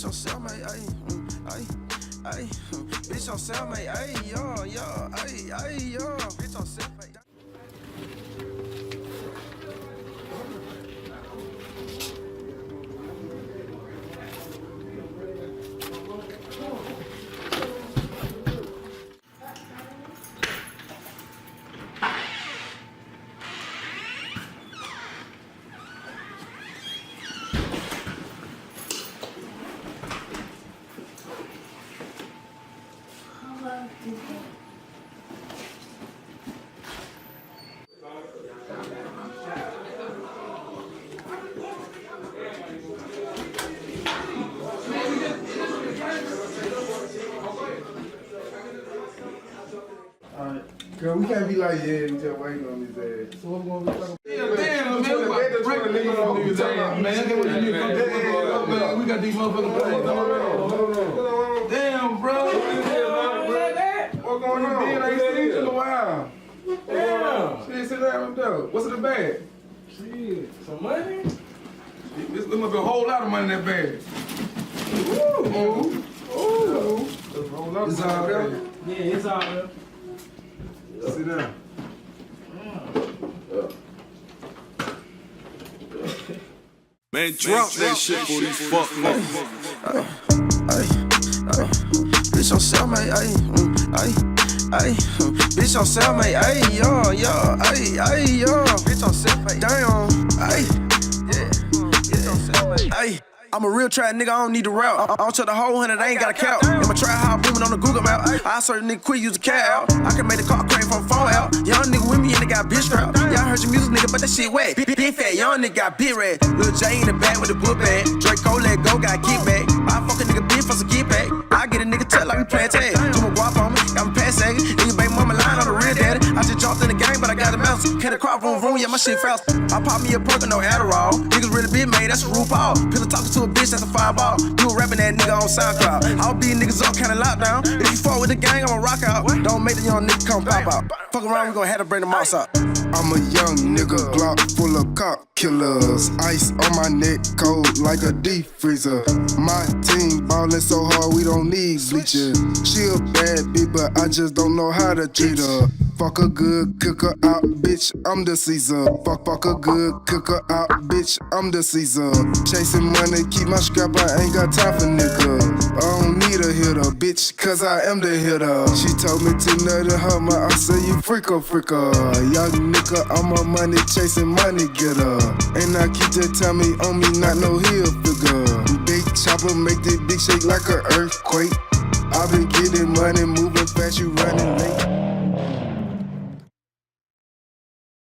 Bitch on sale, mate, ayy. Bitch on sale, mate, ayy, yo, ayy, yo. Bitch on sale, mate. Cause we can't be like, yeah, we just waiting on his ass. So what's going on? Damn, man, we about to break a nigga on his ass, man. We got these motherfuckers playing. Damn, bro. What's going on? I ain't seen you in a while. Damn. Shit, sit down, though. What's in the bag? Shit, some money? There must be a whole lot of money in that bag. Ooh. It's all there? Yeah, it's all there. Sit down. Man, drop that shit for these fuck niggas. Bitch on sale, mate, ayy. Bitch on sale, mate, ayy, yo. Bitch on sale, mate, damn, ayy. Yeah, bitch on sale, mate, ayy. I'm a real trap nigga, I don't need to rap. I don't check the whole 100, I ain't got a cap. In my trap house booming on the Google map. I search nigga quick, use a cat out. I can make the car crank from phone out. Young nigga with me and they got bitch strap. Y'all heard your music, nigga, but that shit wet. Big fat, young nigga got big red. Lil J in the back with the book bag. Draco let go, got get back. I fuck a nigga big for some get back. I get a nigga tell like we playing tag. Do my guap on me, got my pass sagging. Nigga baby mama lying on the real daddy. I just jumped in the game, but I got a mouse. Had a crop room, yeah, my shit fast. I pop me a perk and no Adderall. Niggas really big made, that's a RuPaul. Pillow talking to a bitch, that's a fireball. You a rapping that nigga on SoundCloud. I'll beat niggas up, kinda lockdown. If you fuck with the gang, I'ma rock out. Don't make the young nigga come pop out. Fuck around, we gon' have to bring the mouse out. I'm a young nigga, Glock full of cop killers. Ice on my neck, cold like a deep freezer. My team ballin' so hard, we don't need bleachers. She a bad bitch, but I just don't know how to treat her. Fuck a good, cook her out, bitch, I'm the Caesar. Fuck a good, cook her out, bitch, I'm the Caesar. Chasing money, keep my scrap, I ain't got time for nigga. I don't need a hitter, bitch, cause I am the hitter. She told me to nut in her mouth, I say you freaker. Young nigga, I'm a money chasing money getter. And I keep that tummy on me, not no heel figure. Big chopper make this big shake like an earthquake. I been getting money, moving fast, you running late.